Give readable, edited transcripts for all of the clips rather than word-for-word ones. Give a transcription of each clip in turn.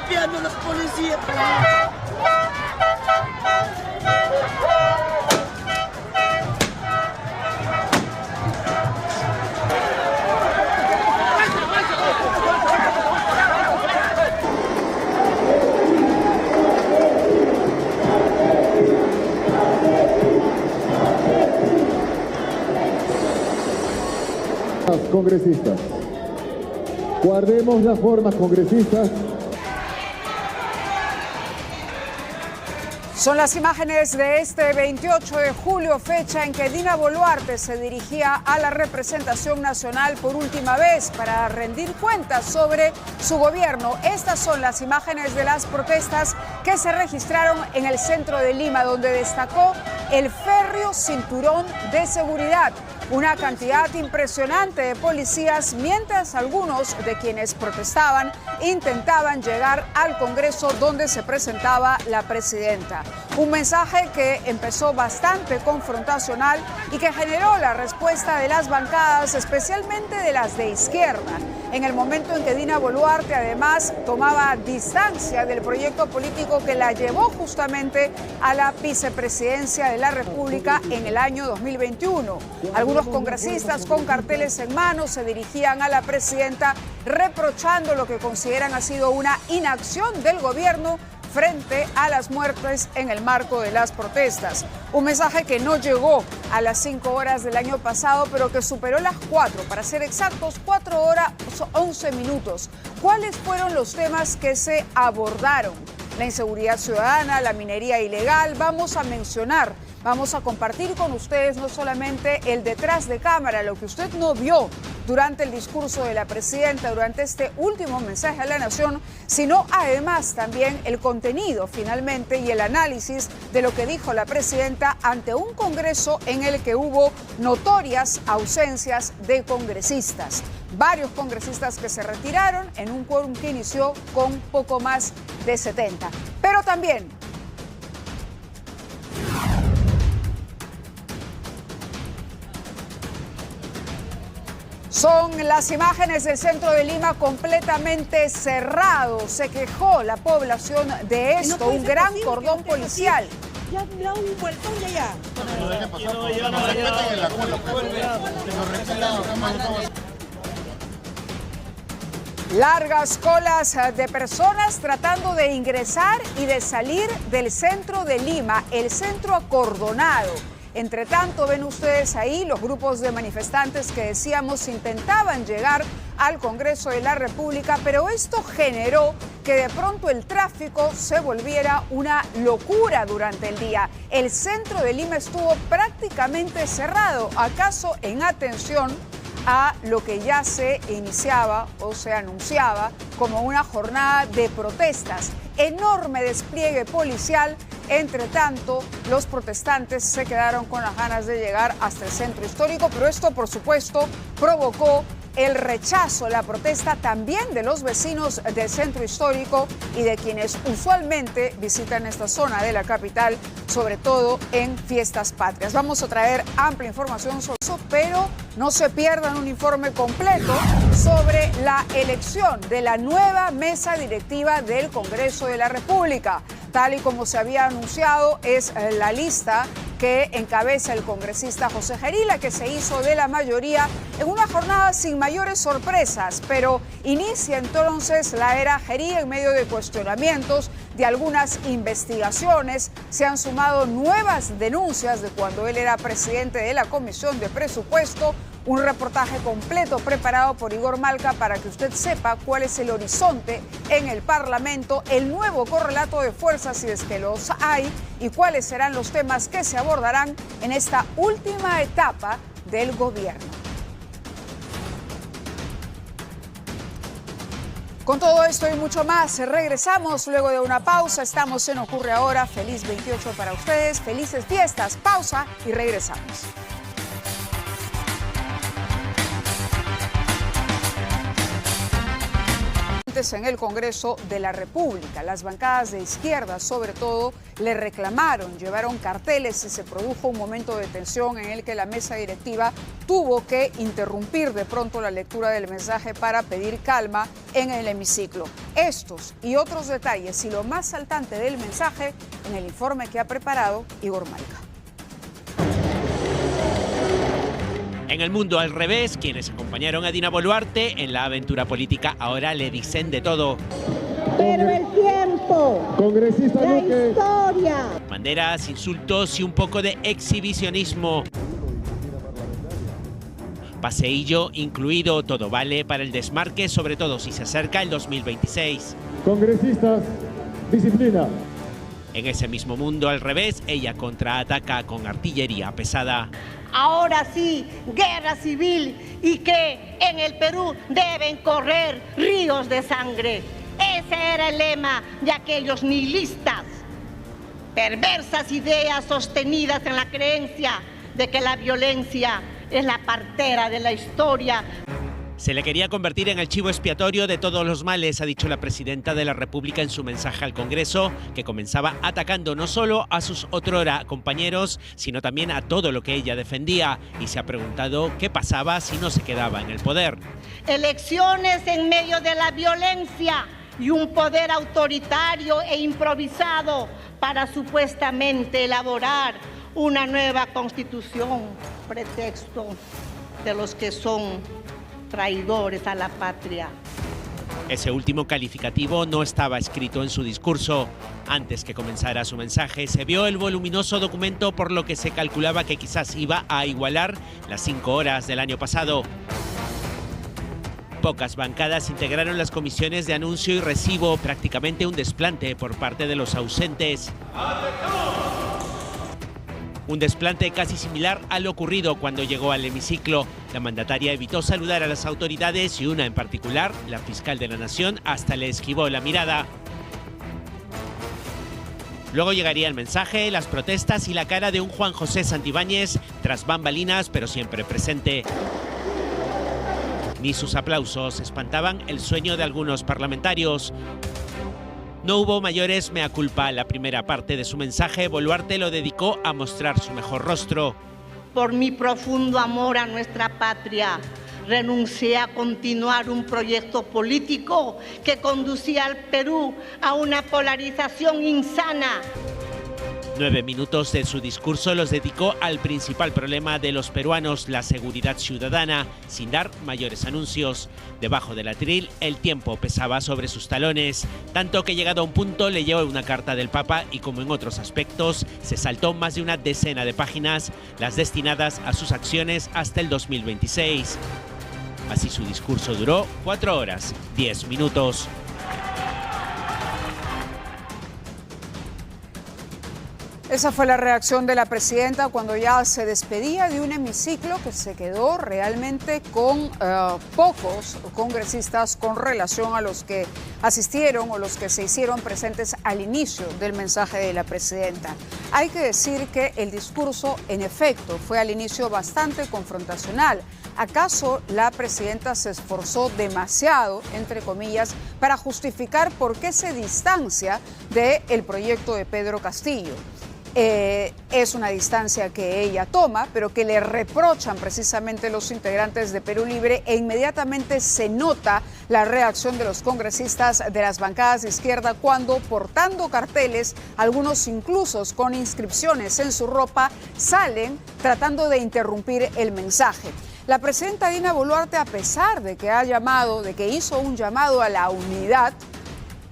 golpeando a los policías. Congresistas, guardemos las formas, congresistas. Son las imágenes de este 28 de julio, fecha en que Dina Boluarte se dirigía a la representación nacional por última vez para rendir cuentas sobre su gobierno. Estas son las imágenes de las protestas que se registraron en el centro de Lima, donde destacó el férreo cinturón de seguridad. Una cantidad impresionante de policías, mientras algunos de quienes protestaban intentaban llegar al Congreso donde se presentaba la presidenta. Un mensaje que empezó bastante confrontacional y que generó la respuesta de las bancadas, especialmente de las de izquierda, en el momento en que Dina Boluarte además tomaba distancia del proyecto político que la llevó justamente a la vicepresidencia de la República en el año 2021. Algunos congresistas con carteles en mano se dirigían a la presidenta reprochando lo que consideran ha sido una inacción del gobierno frente a las muertes en el marco de las protestas. Un mensaje que no llegó a las 5 horas del año pasado, pero que superó las 4, para ser exactos, 4 horas 11 minutos. ¿Cuáles fueron los temas que se abordaron? La inseguridad ciudadana, la minería ilegal. Vamos a compartir con ustedes no solamente el detrás de cámara, lo que usted no vio durante el discurso de la presidenta, durante este último mensaje a la nación, sino además también el contenido finalmente y el análisis de lo que dijo la presidenta ante un Congreso en el que hubo notorias ausencias de congresistas. Varios congresistas que se retiraron en un quórum que inició con poco más de 70. Pero también son las imágenes del centro de Lima completamente cerrado. Se quejó la población de esto, un gran cordón policial. Ya da un vueltón ya. Largas colas de personas tratando de ingresar y de salir del centro de Lima, el centro acordonado. Entre tanto, ven ustedes ahí los grupos de manifestantes que decíamos intentaban llegar al Congreso de la República, pero esto generó que de pronto el tráfico se volviera una locura durante el día. El centro de Lima estuvo prácticamente cerrado, acaso en atención a lo que ya se iniciaba o se anunciaba como una jornada de protestas. Enorme despliegue policial. Entre tanto, los protestantes se quedaron con las ganas de llegar hasta el centro histórico, pero esto, por supuesto, provocó el rechazo, la protesta también de los vecinos del centro histórico y de quienes usualmente visitan esta zona de la capital, sobre todo en fiestas patrias. Vamos a traer amplia información sobre eso, pero no se pierdan un informe completo sobre la elección de la nueva mesa directiva del Congreso de la República. Tal y como se había anunciado, es la lista que encabeza el congresista José Gerí, la que se hizo de la mayoría en una jornada sin mayores sorpresas, pero inicia entonces la era Gerí en medio de cuestionamientos, de algunas investigaciones. Se han sumado nuevas denuncias de cuando él era presidente de la Comisión de Presupuesto. Un reportaje completo preparado por Igor Malca para que usted sepa cuál es el horizonte en el Parlamento, el nuevo correlato de fuerzas, si es que los hay, y cuáles serán los temas que se abordarán en esta última etapa del gobierno. Con todo esto y mucho más, regresamos luego de una pausa. Estamos en Ocurre Ahora. Feliz 28 para ustedes, felices fiestas. Pausa y regresamos. presentes en el Congreso de la República. Las bancadas de izquierda, sobre todo, le reclamaron, llevaron carteles y se produjo un momento de tensión en el que la mesa directiva tuvo que interrumpir de pronto la lectura del mensaje para pedir calma en el hemiciclo. Estos y otros detalles y lo más saltante del mensaje en el informe que ha preparado Igor Maica. En el mundo al revés, quienes acompañaron a Dina Boluarte en la aventura política ahora le dicen de todo. Pero el tiempo, Congresista la Luque. historia. Banderas, insultos y un poco de exhibicionismo. Paseillo incluido, todo vale para el desmarque, sobre todo si se acerca el 2026. Congresistas, disciplina. En ese mismo mundo al revés, ella contraataca con artillería pesada. Ahora sí, guerra civil y que en el Perú deben correr ríos de sangre. Ese era el lema de aquellos nihilistas. Perversas ideas sostenidas en la creencia de que la violencia es la partera de la historia. Se le quería convertir en el chivo expiatorio de todos los males, ha dicho la presidenta de la República en su mensaje al Congreso, que comenzaba atacando no solo a sus otrora compañeros, sino también a todo lo que ella defendía, y se ha preguntado qué pasaba si no se quedaba en el poder. Elecciones en medio de la violencia y un poder autoritario e improvisado para supuestamente elaborar una nueva constitución, pretexto de los que son traidores a la patria. Ese último calificativo no estaba escrito en su discurso. Antes que comenzara su mensaje, se vio el voluminoso documento, por lo que se calculaba que quizás iba a igualar las 5 horas del año pasado. Pocas bancadas integraron las comisiones de anuncio y recibo, prácticamente un desplante por parte de los ausentes. Un desplante casi similar a lo ocurrido cuando llegó al hemiciclo. La mandataria evitó saludar a las autoridades y una en particular, la fiscal de la Nación, hasta le esquivó la mirada. Luego llegaría el mensaje, las protestas y la cara de un Juan José Santibáñez, tras bambalinas pero siempre presente. Ni sus aplausos espantaban el sueño de algunos parlamentarios. No hubo mayores mea culpa. La primera parte de su mensaje, Boluarte lo dedicó a mostrar su mejor rostro. Por mi profundo amor a nuestra patria, renuncié a continuar un proyecto político que conducía al Perú a una polarización insana. 9 minutos de su discurso los dedicó al principal problema de los peruanos, la seguridad ciudadana, sin dar mayores anuncios. Debajo del atril, el tiempo pesaba sobre sus talones, tanto que llegado a un punto leyó una carta del Papa y, como en otros aspectos, se saltó más de una decena de páginas, las destinadas a sus acciones hasta el 2026. Así su discurso duró 4 horas, 10 minutos. Esa fue la reacción de la presidenta cuando ya se despedía de un hemiciclo que se quedó realmente con pocos congresistas con relación a los que asistieron o los que se hicieron presentes al inicio del mensaje de la presidenta. Hay que decir que el discurso, en efecto, fue al inicio bastante confrontacional. ¿Acaso la presidenta se esforzó demasiado, entre comillas, para justificar por qué se distancia del proyecto de Pedro Castillo? Es una distancia que ella toma, pero que le reprochan precisamente los integrantes de Perú Libre, e inmediatamente se nota la reacción de los congresistas de las bancadas de izquierda cuando, portando carteles, algunos incluso con inscripciones en su ropa, salen tratando de interrumpir el mensaje. La presidenta Dina Boluarte, a pesar de que hizo un llamado a la unidad,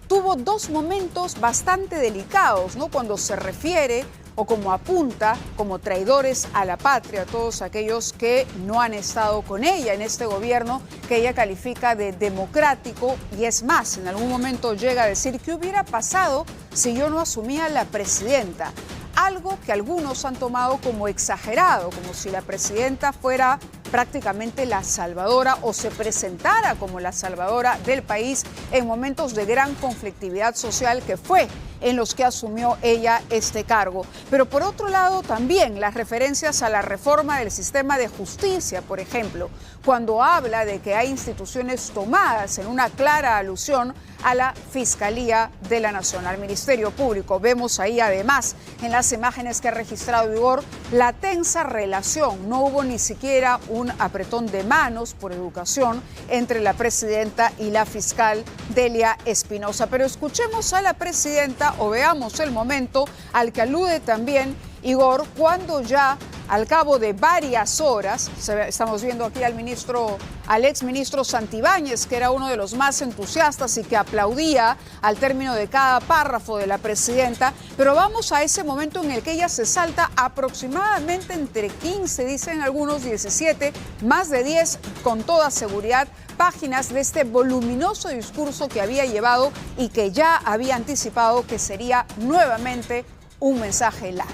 tuvo 2 momentos bastante delicados, ¿no? Cuando se refiere o como apunta como traidores a la patria a todos aquellos que no han estado con ella en este gobierno que ella califica de democrático, y es más, en algún momento llega a decir ¿qué hubiera pasado si yo no asumía la presidenta? Algo que algunos han tomado como exagerado, como si la presidenta fuera prácticamente la salvadora o se presentara como la salvadora del país en momentos de gran conflictividad social, que fue en los que asumió ella este cargo. Pero por otro lado también las referencias a la reforma del sistema de justicia, por ejemplo, cuando habla de que hay instituciones tomadas en una clara alusión a la Fiscalía de la Nación, al Ministerio Público. Vemos ahí además en las imágenes que ha registrado Igor la tensa relación. No hubo ni siquiera un apretón de manos por educación entre la presidenta y la fiscal Delia Espinosa. Pero escuchemos a la presidenta o veamos el momento al que alude también Igor, cuando ya al cabo de varias horas, estamos viendo aquí al exministro Santibáñez, que era uno de los más entusiastas y que aplaudía al término de cada párrafo de la presidenta, pero vamos a ese momento en el que ella se salta aproximadamente entre 15, dicen algunos 17, más de 10 con toda seguridad, páginas de este voluminoso discurso que había llevado y que ya había anticipado que sería nuevamente un mensaje largo.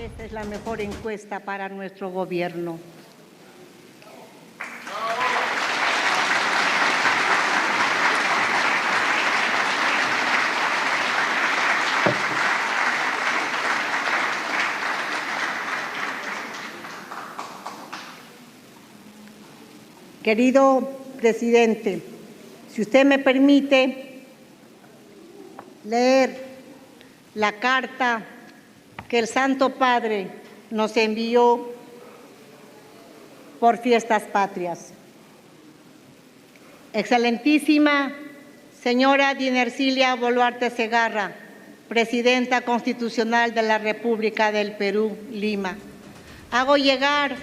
Esta es la mejor encuesta para nuestro gobierno. Querido presidente, si usted me permite leer la carta que el Santo Padre nos envió por Fiestas Patrias. Excelentísima señora Dina Ercilia Boluarte Segarra, Presidenta Constitucional de la República del Perú, Lima. Hago llegar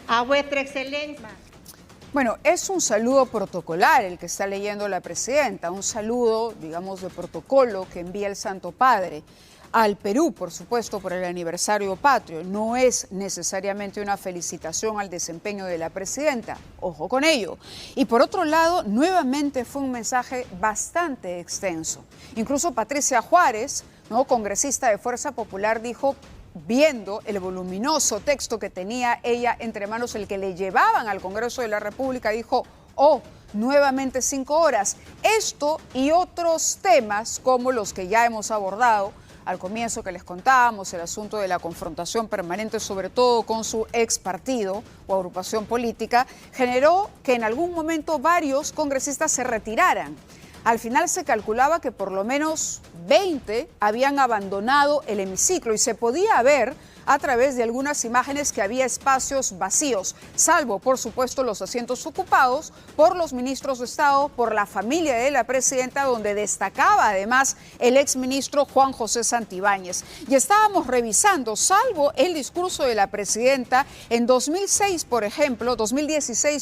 a vuestra excelencia. Bueno, es un saludo protocolar el que está leyendo la presidenta, un saludo, digamos, de protocolo que envía el Santo Padre al Perú, por supuesto, por el aniversario patrio. No es necesariamente una felicitación al desempeño de la presidenta, ojo con ello. Y por otro lado, nuevamente fue un mensaje bastante extenso. Incluso Patricia Juárez, ¿no?, congresista de Fuerza Popular, dijo, viendo el voluminoso texto que tenía ella entre manos, el que le llevaban al Congreso de la República, dijo, oh, nuevamente 5 horas. Esto y otros temas como los que ya hemos abordado al comienzo que les contábamos, el asunto de la confrontación permanente, sobre todo con su ex partido o agrupación política, generó que en algún momento varios congresistas se retiraran. Al final se calculaba que por lo menos 20 habían abandonado el hemiciclo y se podía ver a través de algunas imágenes que había espacios vacíos, salvo, por supuesto, los asientos ocupados por los ministros de Estado, por la familia de la presidenta, donde destacaba además el exministro Juan José Santibáñez. Y estábamos revisando, salvo el discurso de la presidenta, en 2016,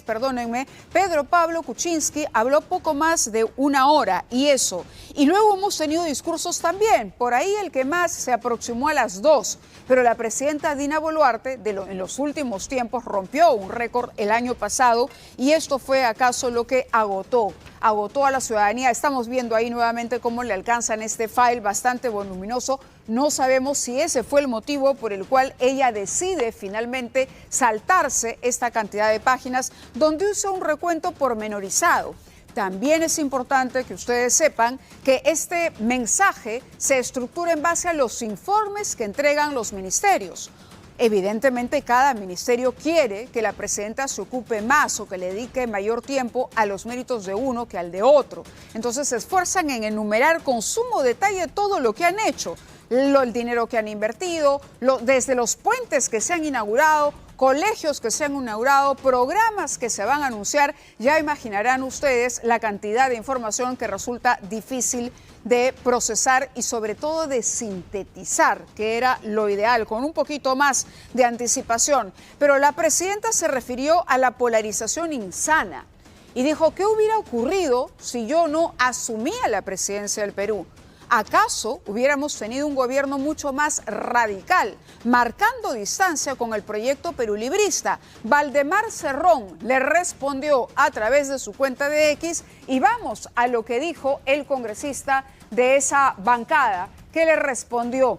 perdónenme, Pedro Pablo Kuczynski habló poco más de 1 hora y eso. Y luego hemos tenido discursos también, por ahí el que más se aproximó a las 2, pero la presidenta Dina Boluarte en los últimos tiempos rompió un récord el año pasado y esto fue acaso lo que agotó a la ciudadanía. Estamos viendo ahí nuevamente cómo le alcanzan este file bastante voluminoso. No sabemos si ese fue el motivo por el cual ella decide finalmente saltarse esta cantidad de páginas donde usa un recuento pormenorizado. También es importante que ustedes sepan que este mensaje se estructura en base a los informes que entregan los ministerios. Evidentemente, cada ministerio quiere que la presidenta se ocupe más o que le dedique mayor tiempo a los méritos de uno que al de otro. Entonces se esfuerzan en enumerar con sumo detalle todo lo que han hecho, el dinero que han invertido, desde los puentes que se han inaugurado, colegios que se han inaugurado, programas que se van a anunciar. Ya imaginarán ustedes la cantidad de información que resulta difícil de procesar y sobre todo de sintetizar, que era lo ideal, con un poquito más de anticipación. Pero la presidenta se refirió a la polarización insana y dijo, ¿qué hubiera ocurrido si yo no asumía la presidencia del Perú? ¿Acaso hubiéramos tenido un gobierno mucho más radical, marcando distancia con el proyecto perulibrista? Valdemar Cerrón le respondió a través de su cuenta de X y vamos a lo que dijo el congresista de esa bancada, que le respondió.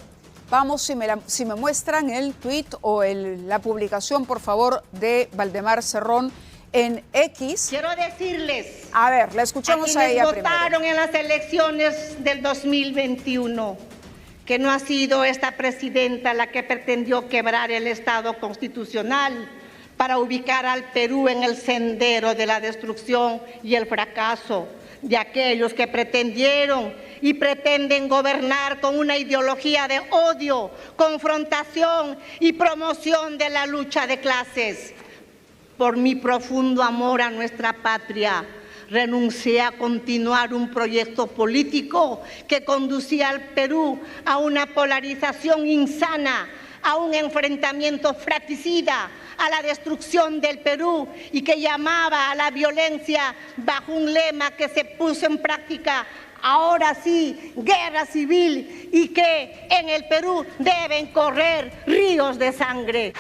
Vamos, si me muestran el tuit o la publicación, por favor, de Valdemar Cerrón en X. Quiero decirles, A ver, la escuchamos a ella primero. votaron en las elecciones del 2021 que no ha sido esta presidenta la que pretendió quebrar el Estado constitucional para ubicar al Perú en el sendero de la destrucción y el fracaso de aquellos que pretendieron y pretenden gobernar con una ideología de odio, confrontación y promoción de la lucha de clases. Por mi profundo amor a nuestra patria, renuncié a continuar un proyecto político que conducía al Perú a una polarización insana, a un enfrentamiento fratricida, a la destrucción del Perú y que llamaba a la violencia bajo un lema que se puso en práctica, ahora sí, guerra civil, y que en el Perú deben correr ríos de sangre.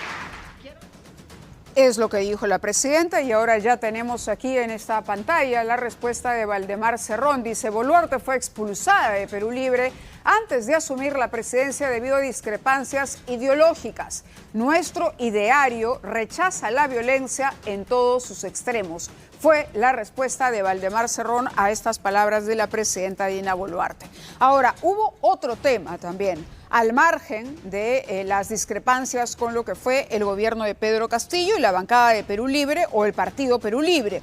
Es lo que dijo la presidenta y ahora ya tenemos aquí en esta pantalla la respuesta de Valdemar Cerrón. Dice, Boluarte fue expulsada de Perú Libre antes de asumir la presidencia debido a discrepancias ideológicas. Nuestro ideario rechaza la violencia en todos sus extremos. Fue la respuesta de Valdemar Cerrón a estas palabras de la presidenta Dina Boluarte. Ahora, hubo otro tema también, al margen de las discrepancias con lo que fue el gobierno de Pedro Castillo y la bancada de Perú Libre o el partido Perú Libre.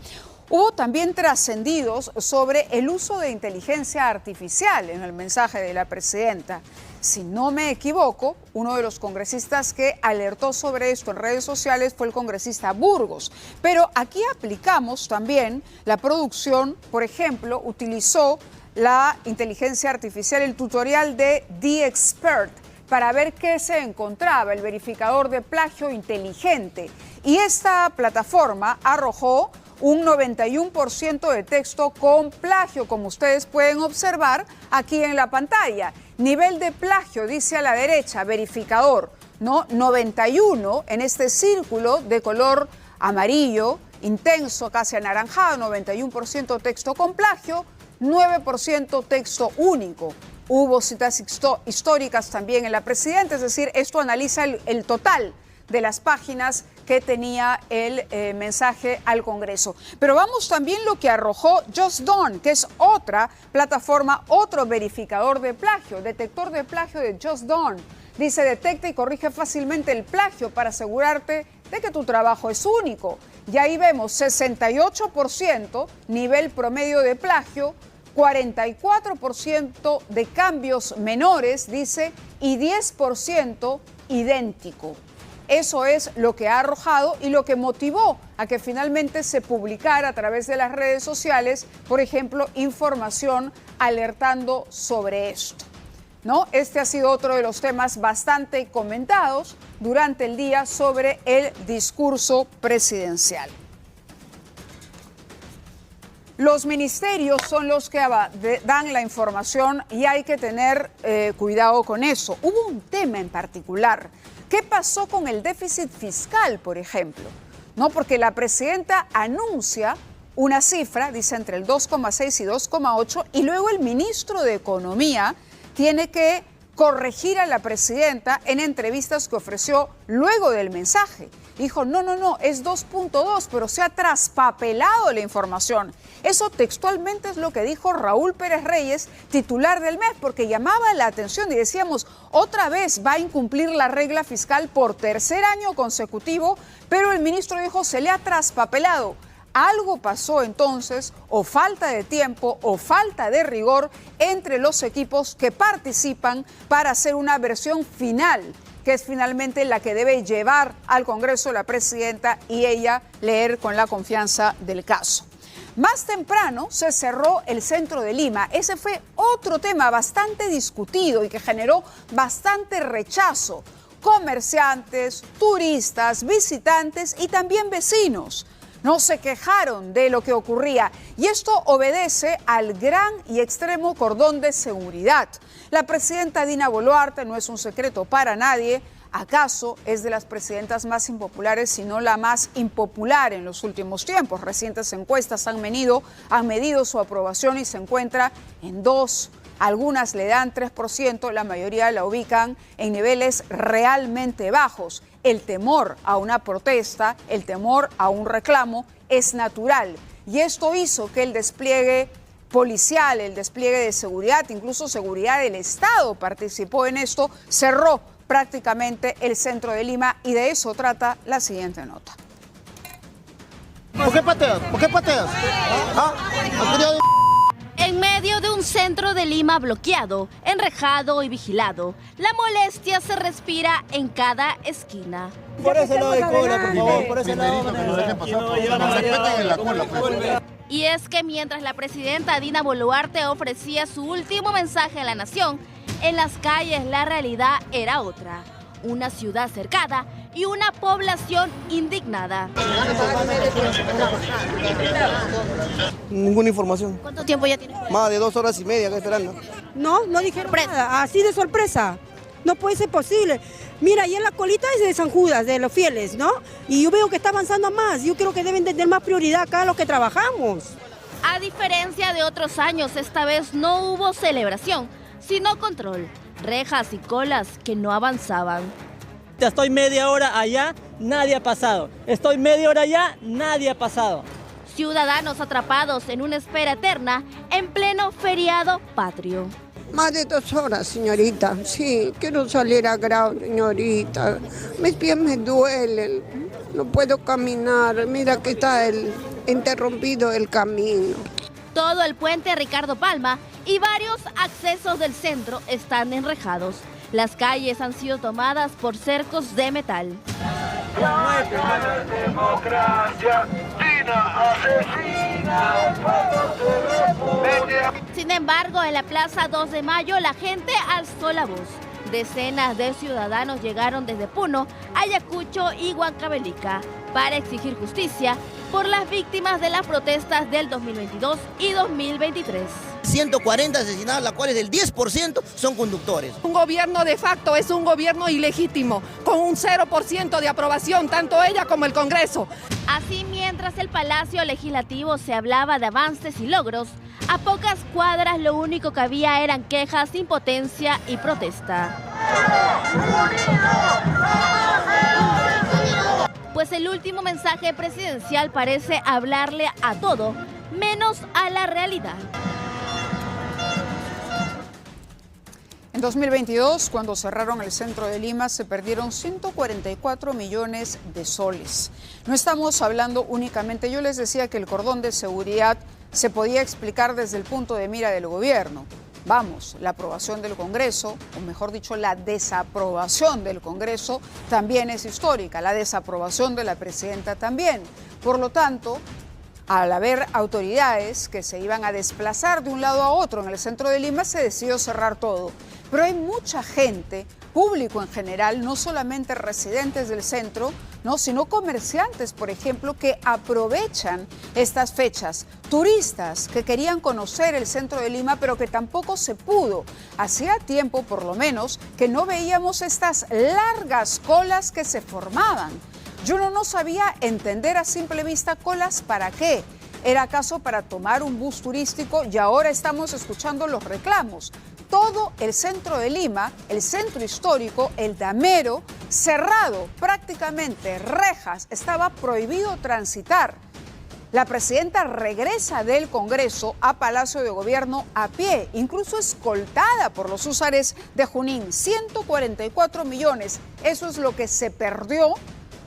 Hubo también trascendidos sobre el uso de inteligencia artificial en el mensaje de la presidenta. Si no me equivoco, uno de los congresistas que alertó sobre esto en redes sociales fue el congresista Burgos. Pero aquí aplicamos también la producción, por ejemplo, utilizó la inteligencia artificial, el tutorial de The Expert, para ver qué se encontraba, el verificador de plagio inteligente. Y esta plataforma arrojó un 91% de texto con plagio, como ustedes pueden observar aquí en la pantalla. Nivel de plagio, dice a la derecha, verificador, ¿no? 91 en este círculo de color amarillo, intenso, casi anaranjado, 91% texto con plagio, 9% texto único. Hubo citas históricas también en la presidenta, es decir, esto analiza el total de las páginas que tenía el mensaje al Congreso. Pero vamos también lo que arrojó Just Done, que es otra plataforma, otro verificador de plagio, detector de plagio de Just Done. Dice, detecta y corrige fácilmente el plagio para asegurarte de que tu trabajo es único. Y ahí vemos 68% nivel promedio de plagio, 44% de cambios menores, dice, y 10% idéntico. Eso es lo que ha arrojado y lo que motivó a que finalmente se publicara a través de las redes sociales, por ejemplo, información alertando sobre esto, ¿no? Este ha sido otro de los temas bastante comentados durante el día sobre el discurso presidencial. Los ministerios son los que dan la información y hay que tener cuidado con eso. Hubo un tema en particular. ¿Qué pasó con el déficit fiscal, por ejemplo? ¿No? Porque la presidenta anuncia una cifra, dice entre el 2,6 y 2,8, y luego el ministro de Economía tiene que corregir a la presidenta en entrevistas que ofreció luego del mensaje. Dijo, no, es 2,2, pero se ha traspapelado la información. Eso textualmente es lo que dijo Raúl Pérez Reyes, titular del MEF, porque llamaba la atención y decíamos, otra vez va a incumplir la regla fiscal por tercer año consecutivo, pero el ministro dijo, se le ha traspapelado. Algo pasó entonces, o falta de tiempo o falta de rigor entre los equipos que participan para hacer una versión final, que es finalmente la que debe llevar al Congreso la presidenta y ella leer con la confianza del caso. Más temprano se cerró el centro de Lima. Ese fue otro tema bastante discutido y que generó bastante rechazo. Comerciantes, turistas, visitantes y también vecinos no se quejaron de lo que ocurría y esto obedece al gran y extremo cordón de seguridad. La presidenta Dina Boluarte, no es un secreto para nadie, ¿Acaso es de las presidentas más impopulares, si no la más impopular en los últimos tiempos? Recientes encuestas han medido su aprobación y se encuentra en 2%. Algunas le dan 3%, la mayoría la ubican en niveles realmente bajos. El temor a una protesta, el temor a un reclamo es natural. Y esto hizo que el despliegue policial, el despliegue de seguridad, incluso seguridad del Estado participó en esto, cerró prácticamente el centro de Lima, y de eso trata la siguiente nota. ¿Por qué pateas? ¿Por qué pateas? ¿Ah? En medio de un centro de Lima bloqueado, enrejado y vigilado, la molestia se respira en cada esquina. Por ese lado de cola, por favor, por ese lado. Y es que mientras la presidenta Dina Boluarte ofrecía su último mensaje a la nación, en las calles la realidad era otra. Una ciudad cercada y una población indignada. Ninguna información. ¿Cuánto tiempo ya tiene? Más de 2 horas y media acá esperando. No dijeron nada, así de sorpresa. No puede ser posible. Mira, ahí en la colita es de San Judas, de los fieles, ¿no? Y yo veo que está avanzando más. Yo creo que deben de tener más prioridad acá los que trabajamos. A diferencia de otros años, esta vez no hubo celebración, sino control. Rejas y colas que no avanzaban. Estoy media hora allá, nadie ha pasado. Estoy media hora allá, nadie ha pasado. Ciudadanos atrapados en una espera eterna en pleno feriado patrio. Más de 2 horas, señorita. Sí, quiero salir a grado, señorita. Mis pies me duelen, no puedo caminar. Mira que está interrumpido el camino. Todo el puente Ricardo Palma y varios accesos del centro están enrejados. Las calles han sido tomadas por cercos de metal. Sin embargo, en la Plaza 2 de Mayo la gente alzó la voz. Decenas de ciudadanos llegaron desde Puno, Ayacucho y Huancavelica para exigir justicia por las víctimas de las protestas del 2022 y 2023. 140 asesinados, las cuales el 10% son conductores. Un gobierno de facto es un gobierno ilegítimo, con un 0% de aprobación, tanto ella como el Congreso. Así, mientras el Palacio Legislativo se hablaba de avances y logros, a pocas cuadras lo único que había eran quejas, impotencia y protesta. Pues el último mensaje presidencial parece hablarle a todo, menos a la realidad. En 2022, cuando cerraron el centro de Lima, se perdieron 144 millones de soles. No estamos hablando únicamente, yo les decía que el cordón de seguridad se podía explicar desde el punto de mira del gobierno. Vamos, la aprobación del Congreso, o mejor dicho, la desaprobación del Congreso también es histórica, la desaprobación de la presidenta también. Por lo tanto, al haber autoridades que se iban a desplazar de un lado a otro en el centro de Lima, se decidió cerrar todo. Pero hay mucha gente, público en general, no solamente residentes del centro, ¿no?, sino comerciantes, por ejemplo, que aprovechan estas fechas. Turistas que querían conocer el centro de Lima, pero que tampoco se pudo. Hacía tiempo, por lo menos, que no veíamos estas largas colas que se formaban. Yo no sabía entender a simple vista colas para qué. ¿Era acaso para tomar un bus turístico? Y ahora estamos escuchando los reclamos. Todo el centro de Lima, el centro histórico, el Damero, cerrado prácticamente, rejas, estaba prohibido transitar. La presidenta regresa del Congreso a Palacio de Gobierno a pie, incluso escoltada por los húsares de Junín. 144 millones, eso es lo que se perdió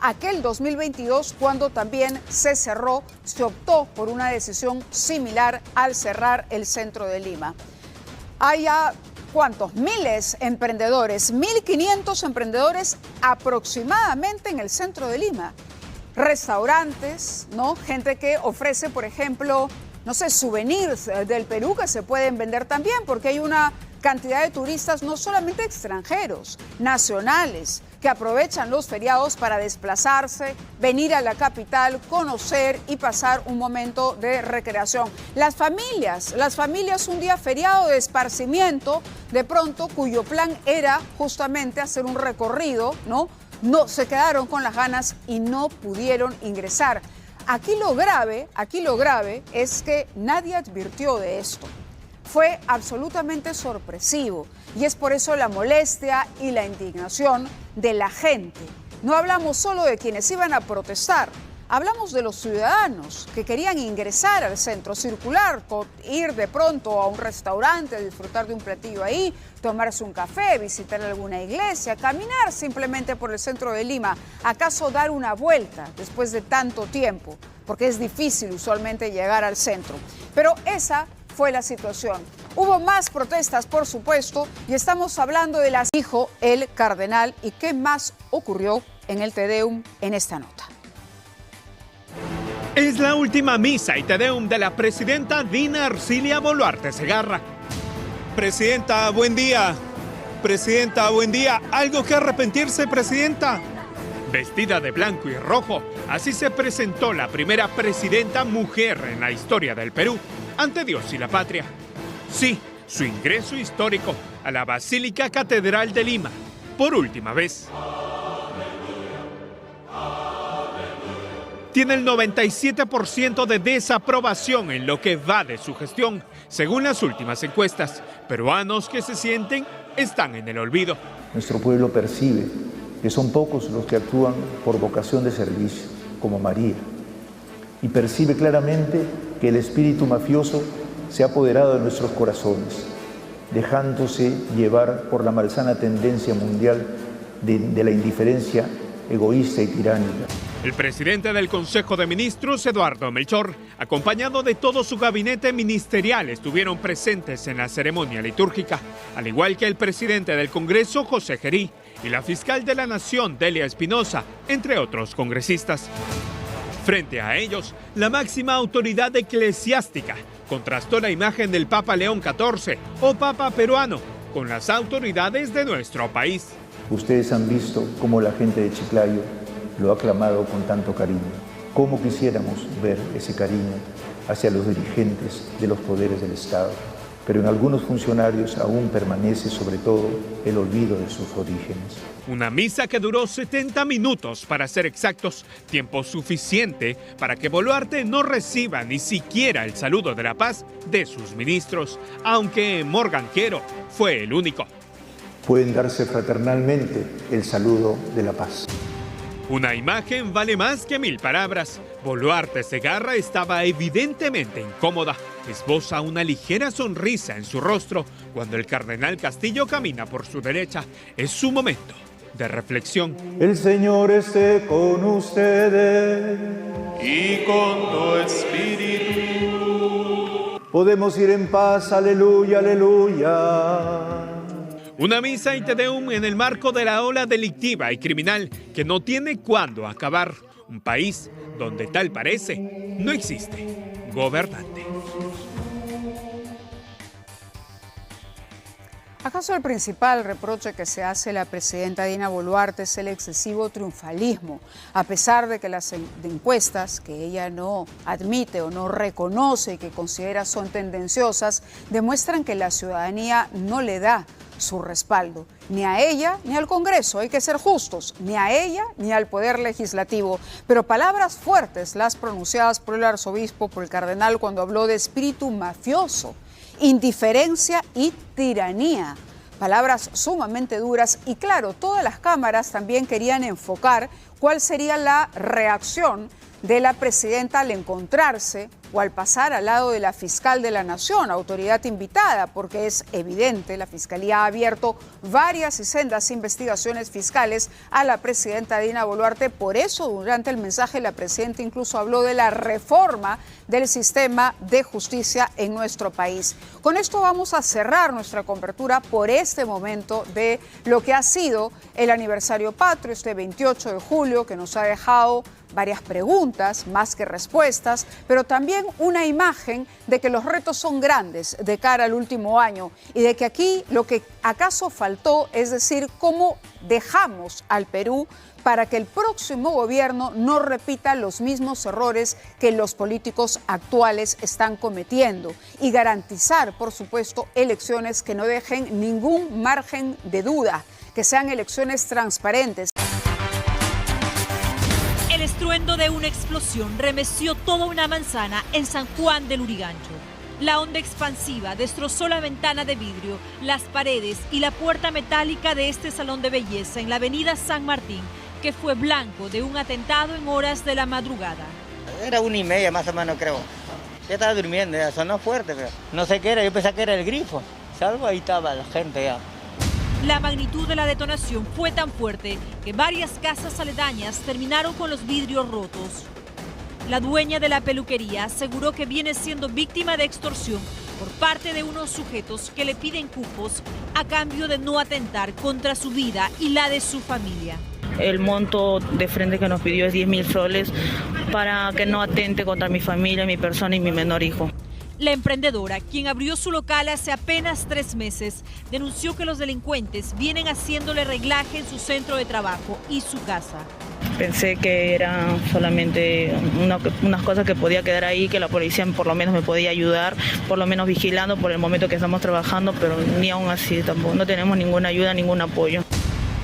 aquel 2022, cuando también se cerró, se optó por una decisión similar al cerrar el centro de Lima. Hay ya, ¿cuántos? Miles de emprendedores, 1.500 emprendedores aproximadamente en el centro de Lima. Restaurantes, ¿no? Gente que ofrece, por ejemplo, no sé, souvenirs del Perú que se pueden vender también, porque hay una cantidad de turistas, no solamente extranjeros, nacionales, que aprovechan los feriados para desplazarse, venir a la capital, conocer y pasar un momento de recreación. Las familias un día feriado de esparcimiento, de pronto, cuyo plan era justamente hacer un recorrido, no se quedaron con las ganas y no pudieron ingresar. Aquí lo grave es que nadie advirtió de esto. Fue absolutamente sorpresivo y es por eso la molestia y la indignación de la gente. No hablamos solo de quienes iban a protestar, hablamos de los ciudadanos que querían ingresar al centro, circular, ir de pronto a un restaurante, disfrutar de un platillo ahí, tomarse un café, visitar alguna iglesia, caminar simplemente por el centro de Lima. ¿Acaso dar una vuelta después de tanto tiempo? Porque es difícil usualmente llegar al centro. Pero esa fue la situación. Hubo más protestas, por supuesto, y estamos hablando de las dijo el cardenal y qué más ocurrió en el Te Deum en esta nota. Es la última misa y Te Deum de la presidenta Dina Ercilia Boluarte Segarra. Presidenta, buen día. Presidenta, buen día. ¿Algo que arrepentirse, presidenta? Vestida de blanco y rojo, así se presentó la primera presidenta mujer en la historia del Perú, ante Dios y la patria. Sí, su ingreso histórico a la Basílica Catedral de Lima, por última vez. Tiene el 97% de desaprobación en lo que va de su gestión, según las últimas encuestas. Peruanos que se sienten están en el olvido. Nuestro pueblo percibe que son pocos los que actúan por vocación de servicio, como María, y percibe claramente que el espíritu mafioso se ha apoderado de nuestros corazones, dejándose llevar por la malsana tendencia mundial de la indiferencia egoísta y tiránica. El presidente del Consejo de Ministros, Eduardo Melchor, acompañado de todo su gabinete ministerial, estuvieron presentes en la ceremonia litúrgica, al igual que el presidente del Congreso, José Gerí, y la fiscal de la Nación, Delia Espinosa, entre otros congresistas. Frente a ellos, la máxima autoridad eclesiástica contrastó la imagen del Papa León XIV o Papa peruano con las autoridades de nuestro país. Ustedes han visto cómo la gente de Chiclayo lo ha aclamado con tanto cariño. ¿Cómo quisiéramos ver ese cariño hacia los dirigentes de los poderes del Estado? Pero en algunos funcionarios aún permanece sobre todo el olvido de sus orígenes. Una misa que duró 70 minutos para ser exactos, tiempo suficiente para que Boluarte no reciba ni siquiera el saludo de la paz de sus ministros, aunque Morgan Quero fue el único. Pueden darse fraternalmente el saludo de la paz. Una imagen vale más que 1000 palabras. Boluarte Segarra estaba evidentemente incómoda. Esboza una ligera sonrisa en su rostro cuando el cardenal Castillo camina por su derecha. Es su momento de reflexión. El Señor esté con ustedes. Y con tu espíritu. Podemos ir en paz, aleluya, aleluya. Una misa y Te Deum en el marco de la ola delictiva y criminal que no tiene cuándo acabar. Un país donde tal parece no existe gobernante. ¿Acaso el principal reproche que se hace a la presidenta Dina Boluarte es el excesivo triunfalismo? A pesar de que las encuestas que ella no admite o no reconoce y que considera son tendenciosas, demuestran que la ciudadanía no le da su respaldo, ni a ella ni al Congreso, hay que ser justos, ni a ella ni al Poder Legislativo. Pero palabras fuertes las pronunciadas por el arzobispo, por el cardenal, cuando habló de espíritu mafioso, indiferencia y tiranía. Palabras sumamente duras y claro, todas las cámaras también querían enfocar cuál sería la reacción de la presidenta al encontrarse o al pasar al lado de la fiscal de la Nación, autoridad invitada, porque es evidente, la Fiscalía ha abierto varias y sendas investigaciones fiscales a la presidenta Dina Boluarte. Por eso, durante el mensaje, la presidenta incluso habló de la reforma del sistema de justicia en nuestro país. Con esto vamos a cerrar nuestra cobertura por este momento de lo que ha sido el aniversario patrio, este 28 de julio, que nos ha dejado varias preguntas, más que respuestas, pero también también una imagen de que los retos son grandes de cara al último año y de que aquí lo que acaso faltó es decir cómo dejamos al Perú para que el próximo gobierno no repita los mismos errores que los políticos actuales están cometiendo y garantizar, por supuesto, elecciones que no dejen ningún margen de duda, que sean elecciones transparentes. El estruendo de una explosión remeció toda una manzana en San Juan del Lurigancho. La onda expansiva destrozó la ventana de vidrio, las paredes y la puerta metálica de este salón de belleza en la avenida San Martín, que fue blanco de un atentado en horas de la madrugada. Era 1:30 más o menos, creo. Ya estaba durmiendo, ya sonó fuerte, pero no sé qué era, yo pensaba que era el grifo. Salvo, ahí estaba la gente ya. La magnitud de la detonación fue tan fuerte que varias casas aledañas terminaron con los vidrios rotos. La dueña de la peluquería aseguró que viene siendo víctima de extorsión por parte de unos sujetos que le piden cupos a cambio de no atentar contra su vida y la de su familia. El monto de frente que nos pidió es 10.000 soles para que no atente contra mi familia, mi persona y mi menor hijo. La emprendedora, quien abrió su local hace apenas 3 meses, denunció que los delincuentes vienen haciéndole reglaje en su centro de trabajo y su casa. Pensé que eran solamente unas cosas que podía quedar ahí, que la policía por lo menos me podía ayudar, por lo menos vigilando por el momento que estamos trabajando, pero ni aún así tampoco, no tenemos ninguna ayuda, ningún apoyo.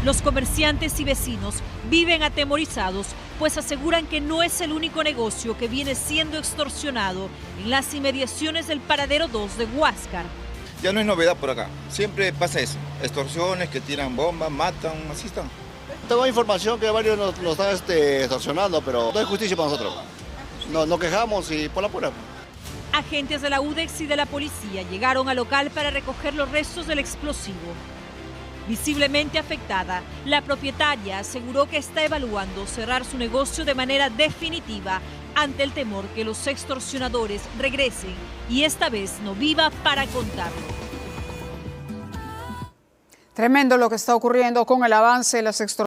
Los comerciantes y vecinos viven atemorizados, pues aseguran que no es el único negocio que viene siendo extorsionado en las inmediaciones del Paradero 2 de Huáscar. Ya no es novedad por acá, siempre pasa eso, extorsiones, que tiran bombas, matan, así están. Tengo información que varios nos están extorsionando, pero no hay justicia para nosotros. Nos quejamos y por la pura. Agentes de la UDEX y de la policía llegaron al local para recoger los restos del explosivo. Visiblemente afectada, la propietaria aseguró que está evaluando cerrar su negocio de manera definitiva ante el temor que los extorsionadores regresen y esta vez no viva para contarlo. Tremendo lo que está ocurriendo con el avance de las extorsiones.